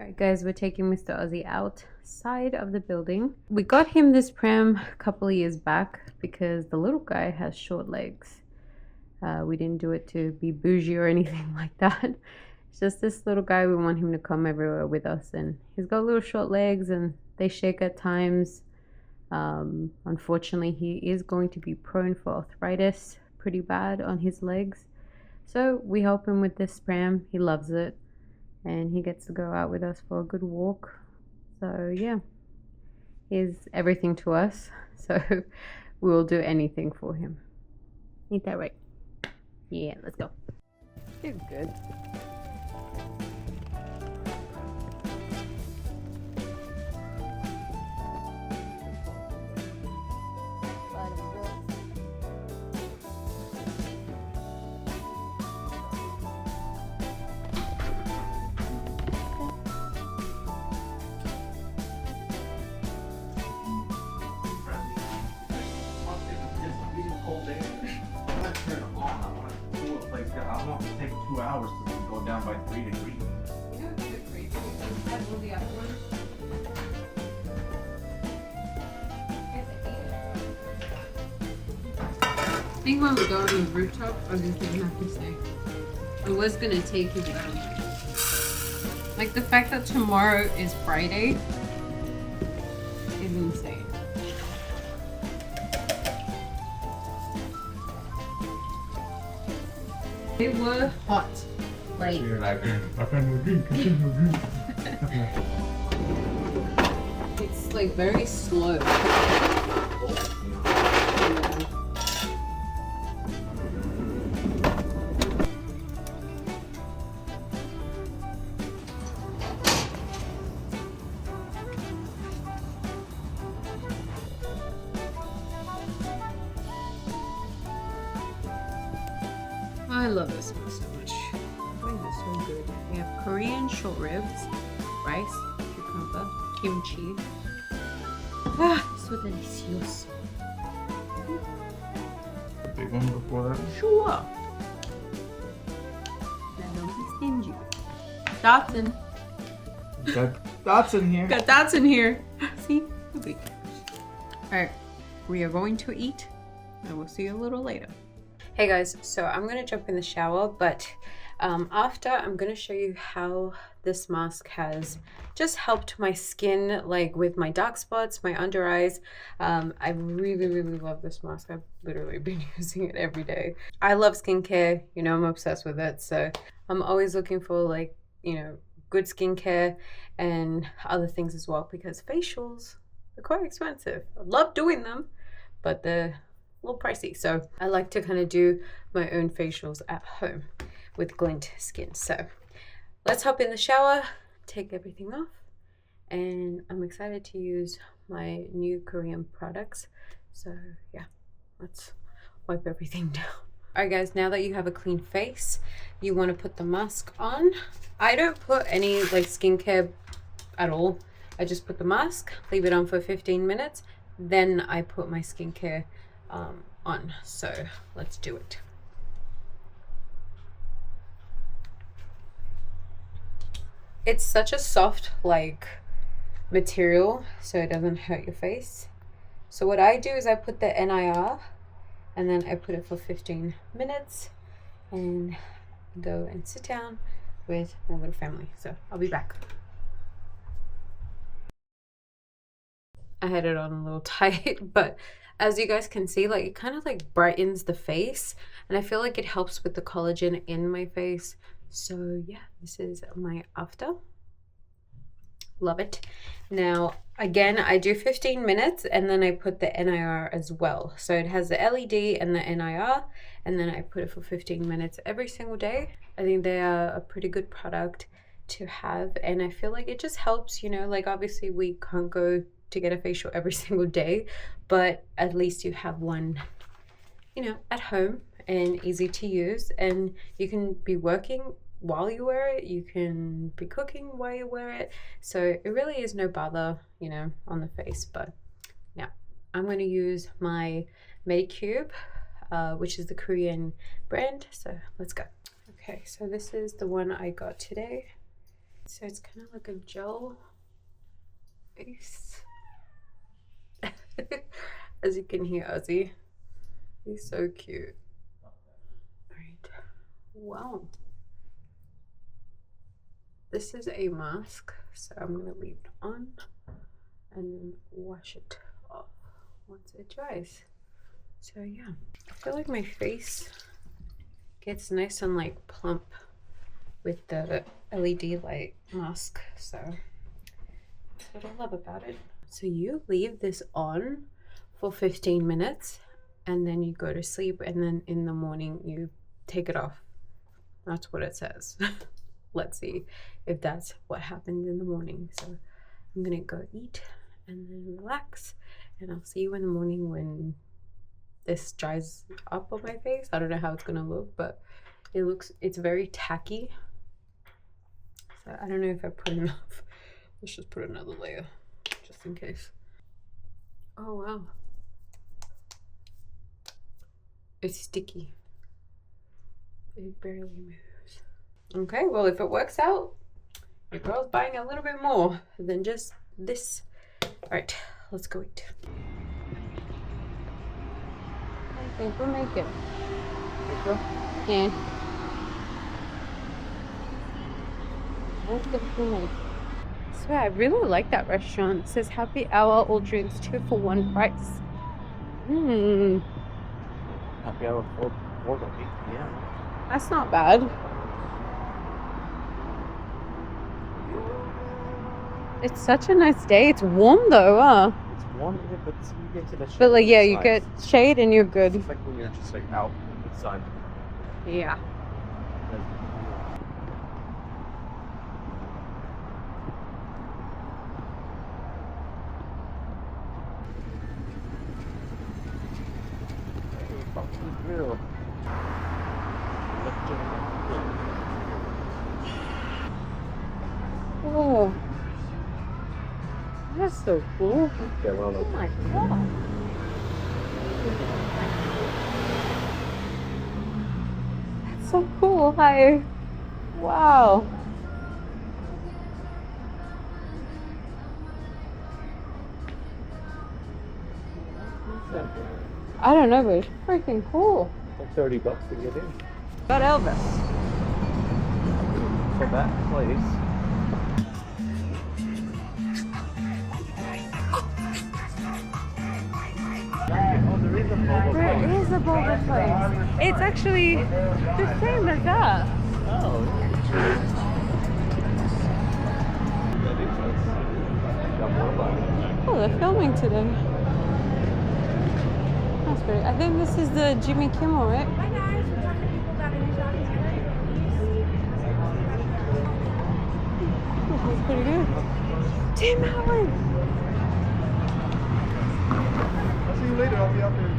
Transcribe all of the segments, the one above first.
Alright guys, we're taking Mr. Ozzy outside of the building. We got him this pram a couple of years back because the little guy has short legs. We didn't do it to be bougie or anything like that. It's just this little guy, we want him to come everywhere with us, and he's got little short legs and they shake at times. Unfortunately, he is going to be prone for arthritis pretty bad on his legs. So we help him with this pram. He loves it. And he gets to go out with us for a good walk. So yeah, he's everything to us. So we will do anything for him. Ain't that right? Yeah, let's go. He's good. I want to take 2 hours to go down by 3 degrees. You know what's a bit crazy? We had all the other ones. I think when we go on the rooftop, I just didn't have to stay. I was gonna take his like the fact that tomorrow is Friday is insane. They were hot. Like, You're like, I can't no drink, I can't no drink. it's like very slow. I love this one so much. Why is it so good? We have Korean short ribs, rice, cucumber, kimchi. Ah, so delicious. A big one before that. Sure. Now don't be stingy. Dotson. Got dots in here. Got dots in here. See? Alright, we are going to eat and we'll see you a little later. Hey guys, so I'm going to jump in the shower, but after I'm going to show you how this mask has just helped my skin, like with my dark spots, my under eyes. I really love this mask. I've literally been using it every day. I love skincare, you know, I'm obsessed with it. So I'm always looking for like, you know, good skincare and other things as well, because facials are quite expensive. I love doing them, but they're a little pricey. So I like to kind of do my own facials at home with Glint skin. So let's hop in the shower, take everything off, and I'm excited to use my new Korean products. So yeah, let's wipe everything down. Alright guys, now that you have a clean face, you want to put the mask on. I don't put any like skincare at all. I just put the mask, leave it on for 15 minutes, then I put my skincare on. So let's do it. It's such a soft like material, so it doesn't hurt your face. So what I do is I put the NIR and then I put it for 15 minutes and go and sit down with my little family. So I'll be back. I had it on a little tight, but as you guys can see, like it kind of like brightens the face, and I feel like it helps with the collagen in my face. So yeah, this is my after. Love it. Now again, I do 15 minutes and then I put the NIR as well. So it has the LED and the NIR, and then I put it for 15 minutes every single day. I think they are a pretty good product to have, and I feel like it just helps, you know, like obviously we can't go to get a facial every single day, but at least you have one, you know, at home and easy to use, and you can be working while you wear it, you can be cooking while you wear it, so it really is no bother, you know, on the face. But now I'm going to use my Medicube, which is the Korean brand, so let's go. Okay, so this is the one I got today. So it's kind of like a gel face. As you can hear, Ozzy, he's so cute. Alright, wow. This is a mask, so I'm gonna leave it on and then wash it off once it dries. So yeah, I feel like my face gets nice and like plump with the LED light mask, so that's what I love about it. So you leave this on for 15 minutes and then you go to sleep, and then in the morning you take it off. That's what it says. Let's see if that's what happens in the morning. So I'm gonna go eat and then relax, and I'll see you in the morning when this dries up on my face. I don't know how it's gonna look, but it's very tacky. So I don't know if I put enough. Let's just put another layer just in case. Oh wow. It's sticky. It barely moves. Okay, well, if it works out, your girl's buying a little bit more than just this. All right, let's go eat. I think we'll make it. Yeah. I think we'll make it. So I really like that restaurant. It says happy hour, all drinks 2 for 1 price. Happy hour 4 to 8 p.m. That's not bad. It's such a nice day. It's warm though, huh? It's warm, but you get to the shade. But like, yeah, you get shade and you're good. It's like when you're just like out in the sun. Yeah. Oh, that's so cool. Oh my god. That's so cool. Hi. Wow. I don't know, but it's freaking cool. Like $30 to get in. Got Elvis. So that place. Oh, there is a Boba place. There is a Boba place. It's actually the same as that. Oh. Oh, they're filming today. That's great. I think this is the Jimmy Kimmel, right? Hi guys, we're talking to people about any shopping That's pretty good. Tim Allen! I'll see you later. I'll be out there.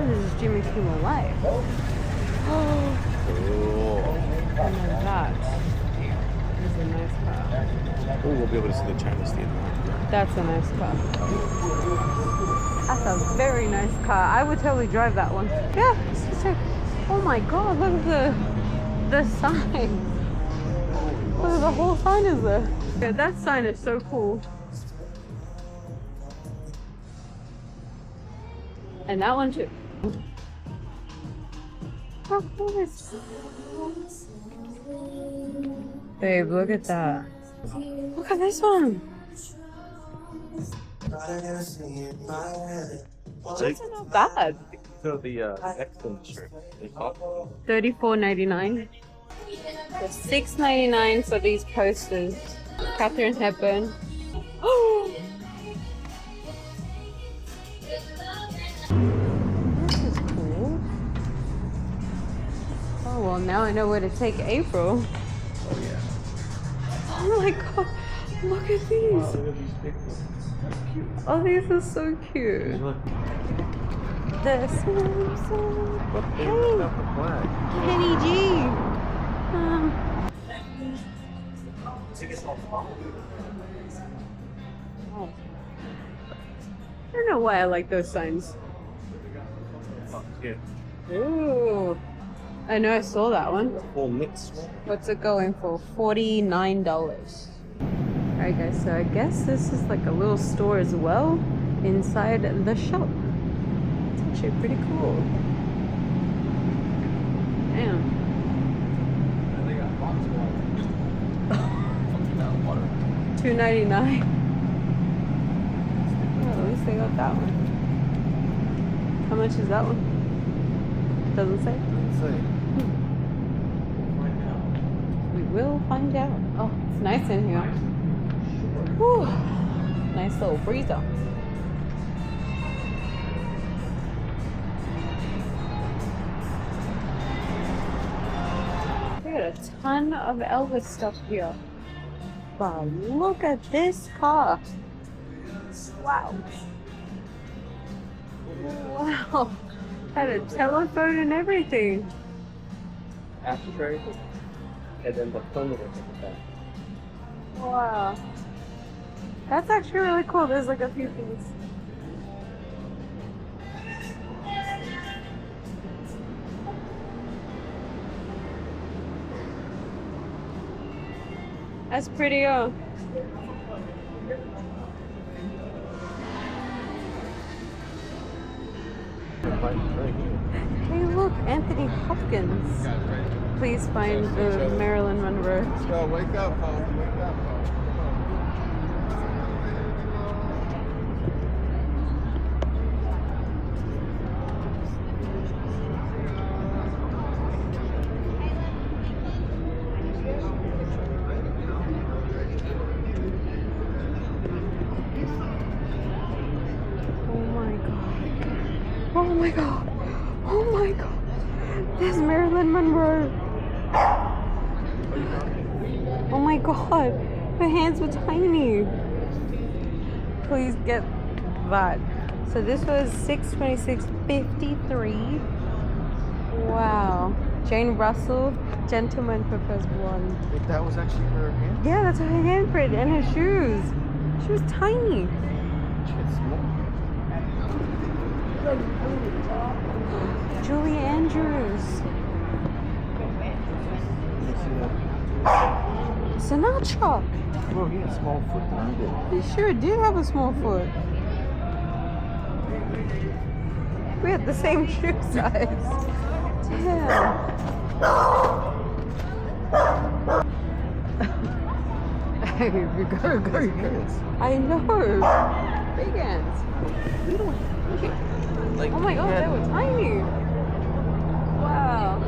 This is Jimmy Kimmel Live. Oh, and then that is a nice car. Oh, we'll be able to see the Chinese theater. That's a nice car. That's a very nice car. I would totally drive that one. Yeah, it's just like, oh my god, look at the sign. Look, the whole sign is there. Yeah, that sign is so cool. And that one too. How cool is this? Babe, look at that. Look at this one. These are not bad. So the excellent shirt. They cost $34.99. So $6.99 for these posters. Katharine Hepburn. Oh! This is cool. Oh well, now I know where to take April. Oh yeah. Oh my god, look at these. Wow, look at these big ones. They're cute. Oh, these are so cute. Look. The Simpsons. Hey, Kenny G. Oh. I don't know why I like those signs. Oh, cute. Ooh. I know I saw that one. Full mix one. What's it going for? $49. Alright guys, so I guess this is like a little store as well inside the shop. It's actually pretty cool. Damn. And they got box water. $2.99. Well, at least they got that one. How much is that one? Doesn't say. Let's see. We will find out. Oh, it's nice in here. Whew. Nice little breezer. We got a ton of Elvis stuff here. Wow, look at this car. Wow. Wow. Had a telephone and everything. Ashtray. And then the phone at the back. Wow. That's actually really cool. There's like a few things. That's pretty. Hey, look, Anthony Hopkins. Please find the Marilyn Monroe. Yo, wake up, folks. Wake up, folks. Oh my god. Oh my god. There's Marilyn Monroe. Oh my god. Her hands were tiny. Please get that. So this was $626.53. Wow. Jane Russell, Gentleman Prefers Blonde. Wait, that was actually her hand? Yeah, that's her handprint and her shoes. She was tiny. It's small. Julie Andrews. Sinatra. Oh, he had a small foot than you did. He sure did have a small foot. We had the same shoe size. Damn. Hey, we gotta go. I know. Big hands. Like, Oh my god, they were tiny. Wow.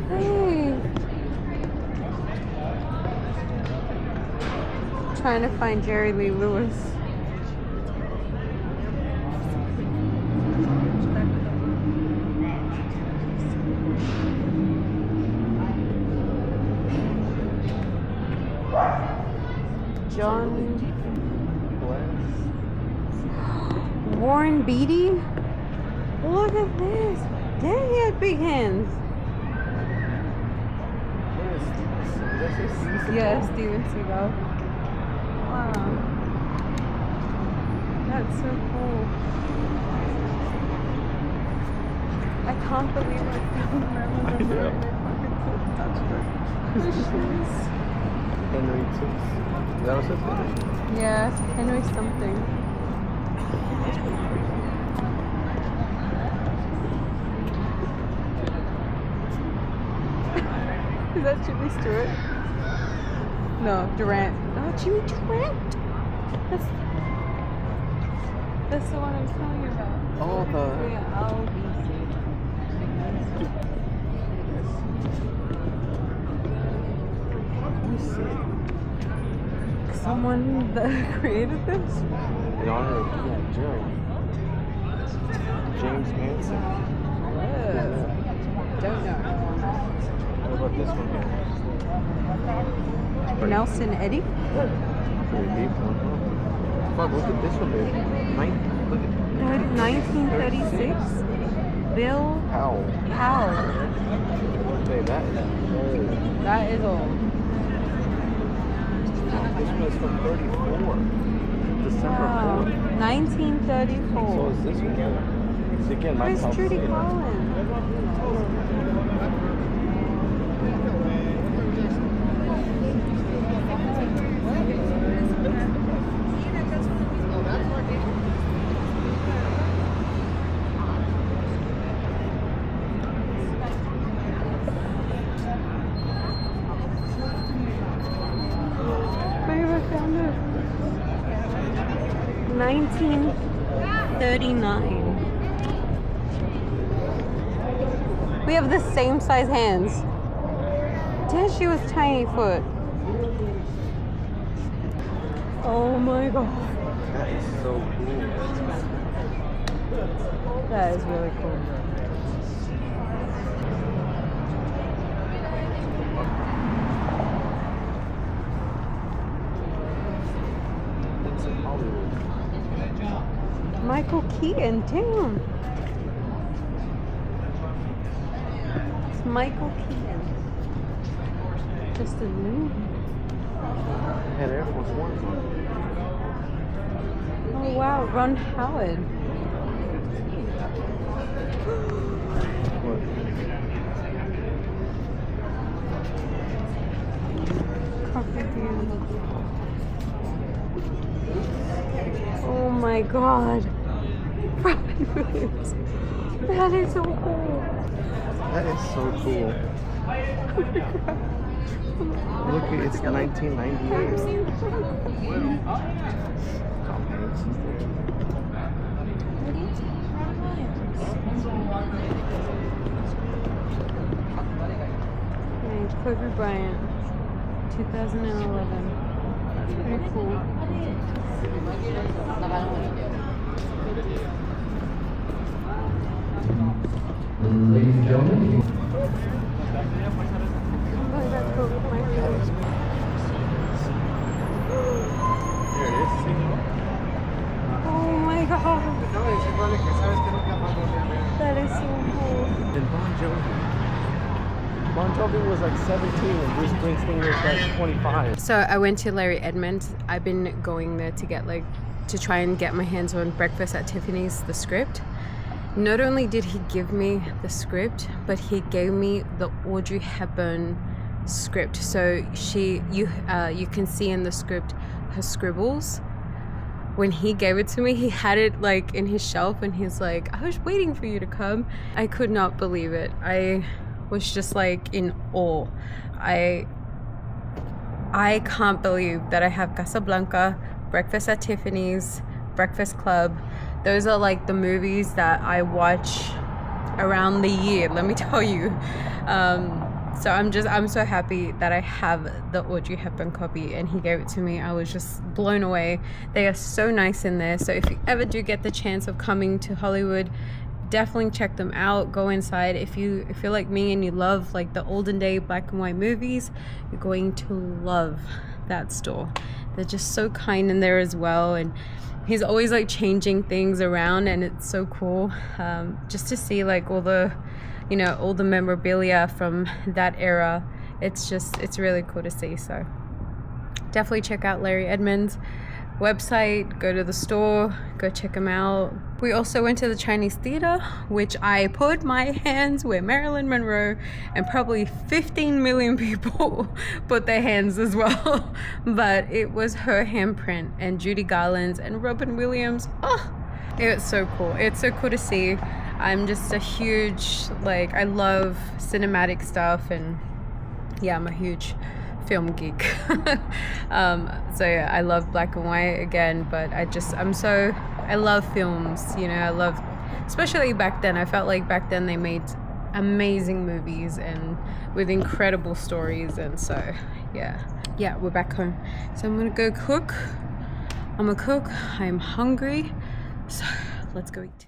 Hey. Trying to find Jerry Lee Lewis. John Warren Beatty. Look at this. Dang, he had big hands. Yeah, Steven Seagal. Wow. That's so cool. I can't believe I found Marilyn Monroe. Henry Six. That was his name? Yeah, Henry something. Is that Jimmy Stewart? No, Durant. Oh, Jimmy Durant. That's the one I was telling you about. Oh, the... Yeah, LBC. Let me see. Someone that created this? In honor of Joe. James Manson. Don't know. What about this one here? Nelson Eddy? Pretty deep one. Fuck, look at this one, baby. Look at 1936? Bill Powell. Powell. Hey, that is old. That is old. This one is from 34. December 4th. 1934. So is this weekend? So again, my Where's Judy Garland? Where I found it? 1939. We have the same size hands. Damn, she was tiny foot. Oh my god. That is so cool. That is really cool. It's in Hollywood. Michael Keaton, damn. It's Michael Keaton. Just a new. Had Air Force Ones on. Oh wow, Ron Howard. What? Coffee beer. Oh my god. Robin Williams. That is so cool. That is so cool. Look, it's 1998. Kobe Bryant, 2011. That's pretty cool. Ladies and gentlemen, Oh, that's Kobe Bryant. There it is. Oh my god. That is so cool. And Bon Jovi. Bon Jovi was like 17 and Bruce Springsteen was like 25. So I went to Larry Edmonds. I've been going there to get to try and get my hands on Breakfast at Tiffany's, the script. Not only did he give me the script, but he gave me the Audrey Hepburn script. So you can see in the script her scribbles. When he gave it to me, he had it like in his shelf and he's like, I was waiting for you to come. I could not believe it. I was just like in awe. I can't believe that I have Casablanca, Breakfast at Tiffany's, Breakfast Club. Those are like the movies that I watch around the year, let me tell you. So I'm so happy that I have the Audrey Hepburn copy and he gave it to me. I was just blown away. They are so nice in there. So if you ever do get the chance of coming to Hollywood, definitely check them out. Go inside. If you're like me and you love like the olden day black and white movies, you're going to love that store. They're just so kind in there as well, and he's always like changing things around, and it's so cool just to see like all the memorabilia from that era. It's really cool to see. So definitely check out Larry Edmonds website, go to the store, go check them out. We also went to the Chinese theater, which I put my hands where Marilyn Monroe and probably 15 million people put their hands as well. But it was her handprint and Judy Garland's and Robin Williams. Oh, it was so cool. It's so cool to see. I'm just a huge, I love cinematic stuff, and yeah, I'm a huge film geek. So yeah, I love black and white again, but I love films, I love, especially back then. I felt like back then they made amazing movies and with incredible stories, and so yeah, we're back home. So I'm gonna go cook. I'm a cook. I'm hungry, so let's go eat.